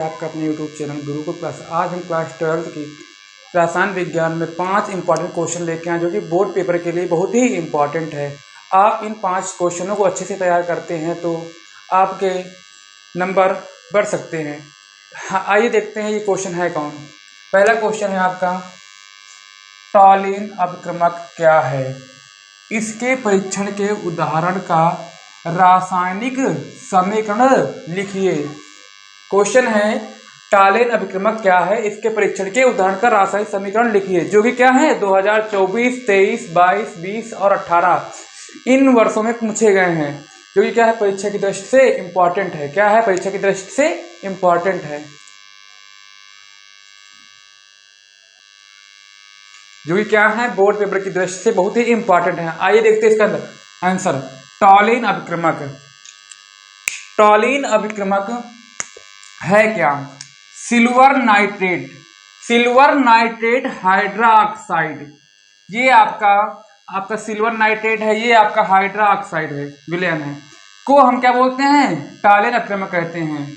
आपका अपने YouTube channel Gurukul class. आज हम क्लास 12 की रसायन विज्ञान में 5 इंपॉर्टेंट क्वेश्चन लेके आए जो कि बोर्ड पेपर के लिए बहुत ही इंपॉर्टेंट है। आप इन 5 क्वेश्चनों को अच्छे से तैयार करते हैं तो आपके नंबर बढ़ सकते हैं। हाँ, आइए देखते हैं ये क्वेश्चन है कौन। पहला क्वेश्चन है आपका, टॉलिन अपक्रमक क्या है? इसके परीक्षण के उदाहरण का रासायनिक समीकरण लिखिए। क्वेश्चन है, टॉलिन अभिक्रमक क्या है, इसके परीक्षण के उदाहरण का रासायनिक समीकरण लिखिए। जो कि क्या है 2024, 23, 22, 20 और 18 इन वर्षों में पूछे गए हैं। जो कि क्या है परीक्षा की दृष्टि से इंपॉर्टेंट है। क्या है परीक्षा की दृष्टि से इंपॉर्टेंट है, जो कि क्या है बोर्ड पेपर की दृष्टि से बहुत ही इंपॉर्टेंट है। आइए देखते हैं इसका आंसर। टॉलिन अभिक्रमक, टॉलिन अभिक्रमक है क्या? Silver nitrate, silver nitrate hydroxide, ये आपका सिल्वर नाइट्रेट है, ये आपका हाइड्रोक्साइड है, विलयन है, को हम क्या बोलते हैं? टॉलिन अभिक्रमक कहते हैं।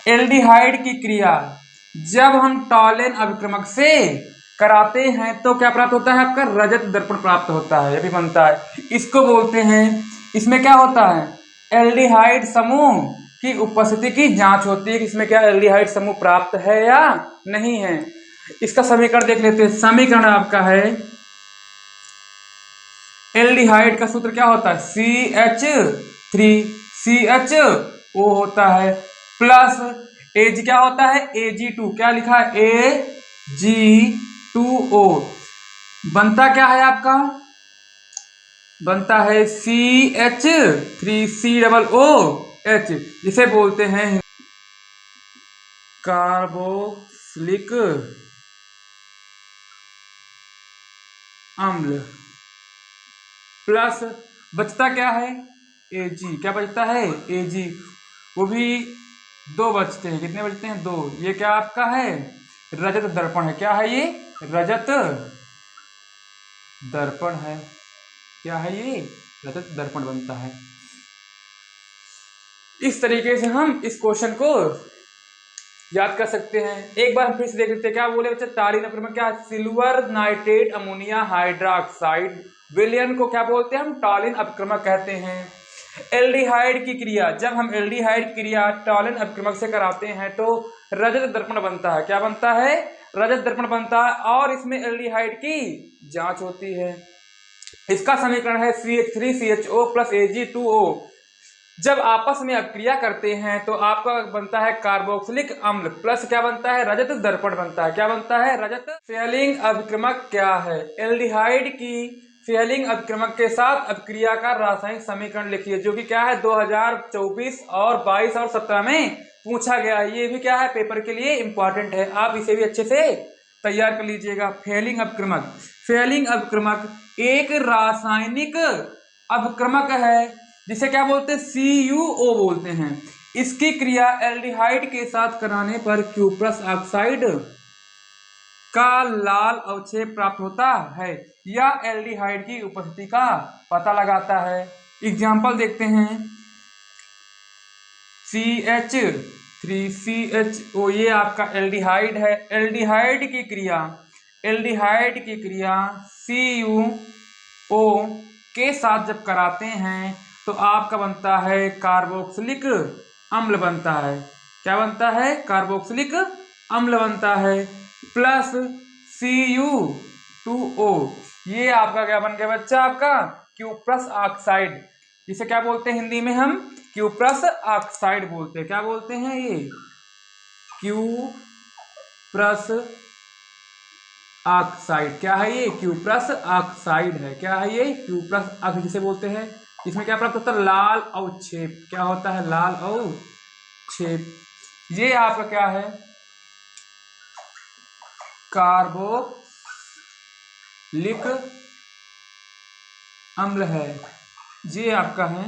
एल्डिहाइड की क्रिया जब हम टॉलिन अभिक्रमक से कराते हैं तो क्या प्राप्त होता है? आपका रजत दर्पण प्राप्त होता है, ये भी बनता है। इसको बोलते हैं, इसमें क्या होता है? एल्डिहाइड समूह की उपस्थिति की जांच होती है कि इसमें क्या एल्डिहाइड समूह प्राप्त है या नहीं है। इसका समीकरण देख लेते हैं। समीकरण आपका है, एल्डिहाइड का सूत्र क्या होता है? CH3CHO होता है, प्लस एज क्या होता है? Ag2, क्या लिखा है? Ag2O। बनता क्या है आपका? बनता है CH3COOH, जिसे बोलते हैं कार्बोक्सिलिक अम्ल। प्लस बचता क्या है? Ag। क्या बचता है? Ag। वो भी 2 बचते हैं। कितने बचते हैं? 2। ये क्या आपका है? रजत दर्पण है। क्या है ये? रजत दर्पण है। क्या है ये? रजत दर्पण बनता है। इस तरीके से हम इस क्वेश्चन को याद कर सकते हैं। एक बार हम फिर से देख लेते हैं। क्या बोले बच्चे? टॉलिन अभिक्रमक क्या? सिल्वर नाइट्रेट अमोनिया हाइड्रोक्साइड, विलयन को क्या बोलते हैं? हम टॉलिन अभिक्रमक कहते हैं। एल्डिहाइड की क्रिया, जब हम एल्डिहाइड की क्रिया टॉलिन अभिक्रमक से कराते हैं तो रजत दर्पण बनता है। क्या बनता है? रजत दर्पण बनता है, और इसमें एल्डिहाइड की जांच होती है। इसका समीकरण है CH3CHO प्लस Ag2O। जब आपस में अभिक्रिया करते हैं तो आपका बनता है कार्बोक्सिलिक अम्ल, प्लस क्या बनता है? रजत दर्पण बनता है। क्या बनता है? रजत। फेलिंग अभिक्रमक क्या है? एल्डिहाइड की फेलिंग अभिक्रमक के साथ अभिक्रिया का रासायनिक समीकरण लिखिए। जो कि क्या है 2024 और 22 और 17 में पूछा गया है। ये भी क्या है पेपर के लिए इंपॉर्टेंट है, आप इसे भी अच्छे से तैयार कर लीजिएगा। फेलिंग अभिक्रमक, फेलिंग अभिक्रमक एक रासायनिक अभिक्रमक है जिसे क्या बोलते हैं? CuO बोलते हैं। इसकी क्रिया एल्डिहाइड के साथ कराने पर क्यूप्रस ऑक्साइड का लाल अवक्षेप प्राप्त होता है या एल्डिहाइड की उपस्थिति का पता लगाता है। एग्जाम्पल देखते हैं। CH3CHO, ये आपका एल्डिहाइड है। एल्डिहाइड की क्रिया CuO के साथ जब कराते हैं तो आपका बनता है कार्बोक्सिलिक अम्ल बनता है। क्या बनता है? कार्बोक्सिलिक अम्ल बनता है, प्लस Cu2O। ये आपका क्या बन गया बच्चा? आपका क्यूप्रस ऑक्साइड, जिसे क्या बोलते हैं हिंदी में? हम क्यूप्रस ऑक्साइड बोलते हैं। क्या बोलते हैं? ये क्यूप्रस ऑक्साइड। क्या है ये? क्यूप्रस ऑक्साइड है। क्या है ये? क्यूप्रस ऑक्साइड जिसे बोलते हैं। इसमें क्या प्राप्त होता है? लाल अवक्षेप। क्या होता है? लाल अवक्षेप। ये आपका क्या है? कार्बोक्सिलिक अम्ल है। ये आपका है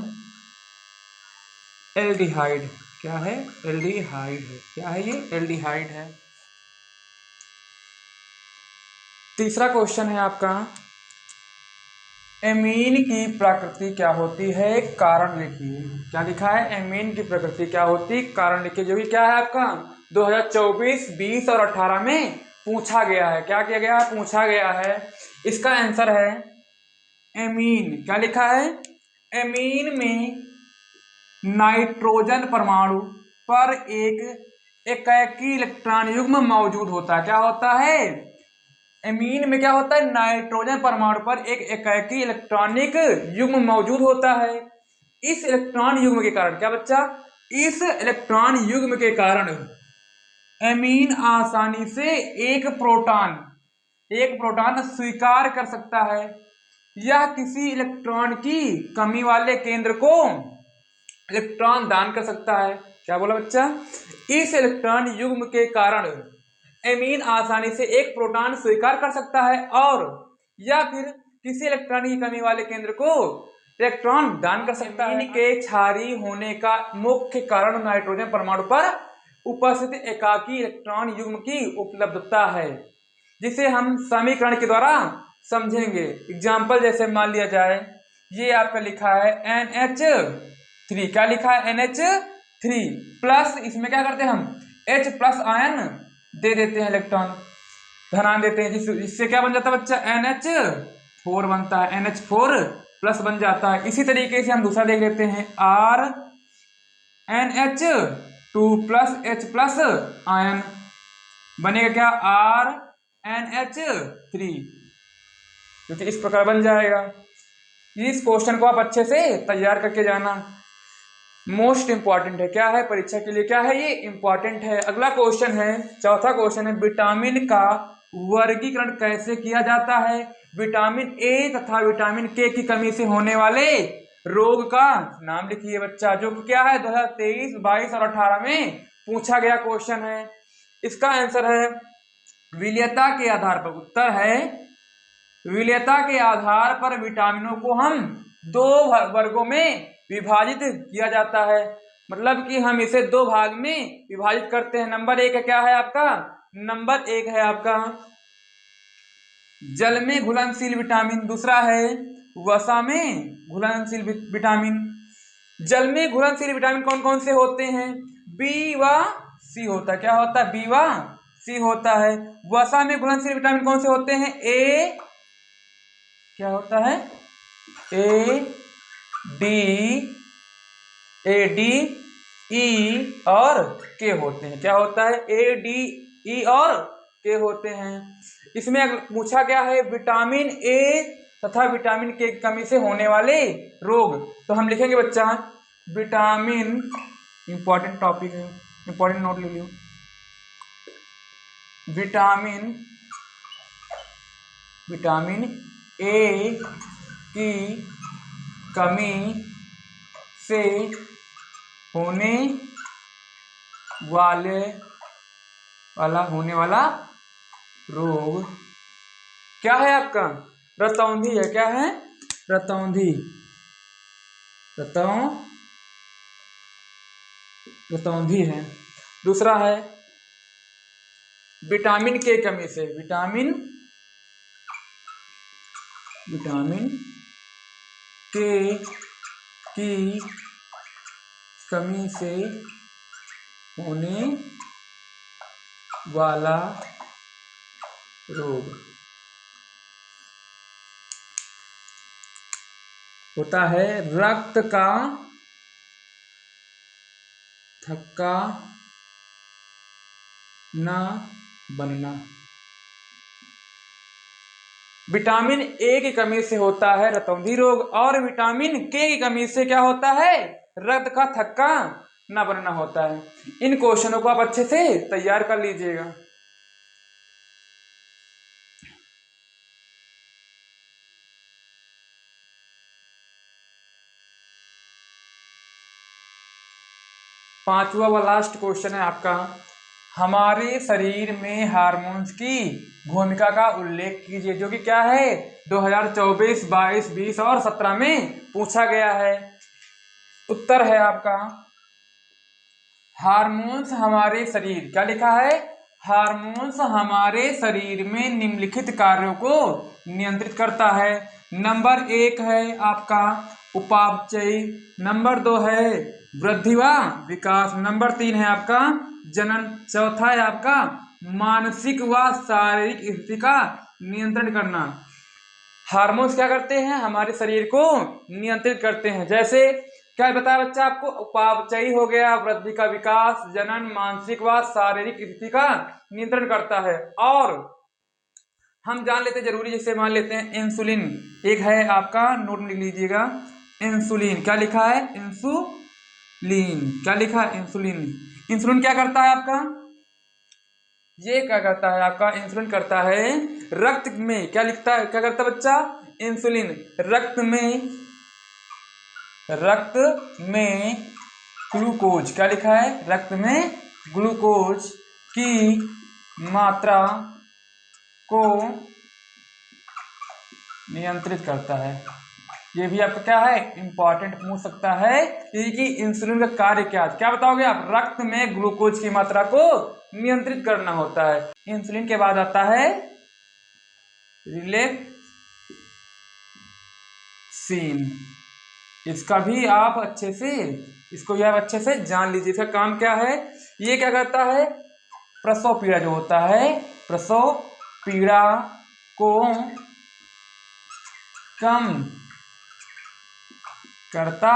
एल्डिहाइड। क्या है? एल्डिहाइड है। क्या है ये? एल्डिहाइड है। तीसरा क्वेश्चन है आपका, एमीन की प्रकृति क्या होती है? कारण लिखिए। क्या लिखा है? एमीन की प्रकृति क्या होती? कारण लिखिए। जो कि क्या है आपका 2024, 20 और 18 में पूछा गया है। क्या किया गया है? पूछा गया है। इसका आंसर है एमीन। क्या लिखा है? एमीन में नाइट्रोजन परमाणु पर एक एकैकी इलेक्ट्रॉन युग्म मौजूद होता है। क्या होता है? एमीन में क्या होता है? नाइट्रोजन परमाणु पर एक एकैकी इलेक्ट्रॉनिक युग्म मौजूद होता है। इस इलेक्ट्रॉन युग्म के कारण, क्या बच्चा? इस इलेक्ट्रॉन युग्म के कारण एमीन आसानी से एक प्रोटॉन स्वीकार कर सकता है। यह किसी इलेक्ट्रॉन की कमी वाले केंद्र को इलेक्ट्रॉन दान कर सकता है। क्या बोला बच्चा? इस इलेक्ट्रॉन युग्म के कारण एमीन आसानी से एक प्रोटॉन स्वीकार कर सकता है और या फिर किसी इलेक्ट्रॉन की कमी वाले केंद्र को इलेक्ट्रॉन दान कर सकता है। एमीन के क्षारीय होने का मुख्य कारण नाइट्रोजन परमाणु पर उपस्थित एकाकी इलेक्ट्रॉन युग्म की उपलब्धता है, जिसे हम समीकरण के द्वारा समझेंगे। एग्जाम्पल जैसे मान लिया जाए, ये आपका लिखा है NH3। क्या लिखा है? NH3 प्लस, इसमें क्या करते हैं हम? H प्लस आयन दे देते हैं, इलेक्ट्रॉन धनायन देते हैं, जिससे क्या बन जाता है बच्चा? NH4 बनता है, NH4 प्लस बन जाता है। इसी तरीके से हम दूसरा देख लेते हैं, RNH2 plus H plus ion बनेगा क्या? RNH3, क्योंकि इस प्रकार बन जाएगा। इस क्वेश्चन को आप अच्छे से तैयार करके जाना, मोस्ट इंपॉर्टेंट है। क्या है? परीक्षा के लिए क्या है ये? इंपॉर्टेंट है। अगला क्वेश्चन है, चौथा क्वेश्चन है, विटामिन का वर्गीकरण कैसे किया जाता है? विटामिन ए तथा विटामिन के की कमी से होने वाले रोग का नाम लिखिए बच्चा, जो कि क्या है 2023, 22 और 18 में पूछा गया क्वेश्चन है। इसका आंसर है विलेयता के आधार पर। उत्तर है विलेयता के आधार पर विटामिनों को हम दो वर्गों में विभाजित किया जाता है। मतलब कि हम इसे दो भाग में विभाजित करते हैं। नंबर एक है, क्या है आपका? नंबर एक है आपका जल में घुलनशील विटामिन, दूसरा है वसा में घुलनशील विटामिन। जल में घुलनशील विटामिन कौन कौन से होते हैं? बी व सी होता है। क्या होता है? बी व सी होता है। वसा में घुलनशील विटामिन कौन से होते हैं? ए, क्या होता है? ए डी ई और के होते हैं। क्या होता है? ए डी ई और के होते हैं। इसमें पूछा गया है विटामिन ए तथा विटामिन के की कमी से होने वाले रोग, तो हम लिखेंगे बच्चा विटामिन, इंपॉर्टेंट टॉपिक है, इंपॉर्टेंट नोट ले लियो। विटामिन ए की कमी से होने वाला रोग क्या है आपका? रतौंधी है। क्या है? रतौंधी है। दूसरा है विटामिन के कमी से, विटामिन के की कमी से होने वाला रोग होता है रक्त का थक्का न बनना। विटामिन ए की कमी से होता है रतौंधी रोग और विटामिन के की कमी से क्या होता है? रक्त का थक्का न बनना होता है। इन क्वेश्चनों को आप अच्छे से तैयार कर लीजिएगा। पांचवा व लास्ट क्वेश्चन है आपका, हमारे शरीर में हार्मोन्स की भूमिका का उल्लेख कीजिए, जो कि क्या है 2024, 22, 20 और 17 में पूछा गया है। उत्तर है आपका हार्मोन्स हमारे शरीर, क्या लिखा है? हार्मोन्स हमारे शरीर में निम्नलिखित कार्यों को नियंत्रित करता है। नंबर एक है आपका उपापचय, नंबर दो है वृद्धि व विकास। नंबर 3 है आपका जनन। चौथा है आपका मानसिक व शारीरिक स्थिति का नियंत्रण करना। हार्मोन्स क्या करते हैं, हमारे शरीर को नियंत्रित करते हैं। जैसे क्या बताया बच्चा आपको, उपापचयी हो गया, वृद्धि का विकास, जनन, मानसिक व शारीरिक स्थिति का नियंत्रण करता है। और हम जान लेते जरूरी, जैसे मान लेते हैं इंसुलिन एक है आपका, नोट लिख लीजिएगा। इंसुलिन क्या लिखा है, इंसुलिन क्या लिखा है, इंसुलिन। इंसुलिन क्या करता है आपका, ये क्या करता है आपका, इंसुलिन करता है रक्त में, क्या लिखता है, क्या करता है बच्चा, इंसुलिन रक्त में ग्लूकोज, क्या लिखा है, रक्त में ग्लूकोज की मात्रा को नियंत्रित करता है। ये भी आपका क्या है, इंपॉर्टेंट पूछ सकता है कि इंसुलिन का कार्य क्या है, क्या बताओगे आप, रक्त में ग्लूकोज की मात्रा को नियंत्रित करना होता है। इंसुलिन के बाद आता है रिलैक्सिन। इसका भी आप अच्छे से, इसको भी आप अच्छे से जान लीजिए। इसका काम क्या है, ये क्या करता है, प्रसव पीड़ा जो होता है, प्रसव पीड़ा को कम करता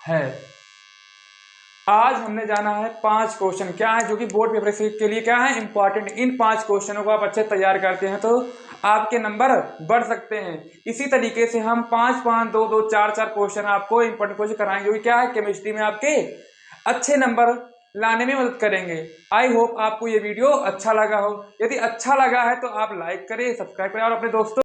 है। आज हमने जाना है 5 क्वेश्चन, क्या है जो कि बोर्ड पेपर के लिए क्या है, इंपॉर्टेंट। इन 5 क्वेश्चनों को आप अच्छे तैयार करते हैं तो आपके नंबर बढ़ सकते हैं। इसी तरीके से हम 5-5, 2-2, 4-4 क्वेश्चन आपको इंपॉर्टेंट क्वेश्चन कराएंगे, जो कि क्या है, केमिस्ट्री में आपके अच्छे नंबर लाने में मदद करेंगे। आई होप आपको ये वीडियो अच्छा लगा हो। यदि अच्छा लगा है तो आप लाइक करें, सब्सक्राइब करें और अपने दोस्तों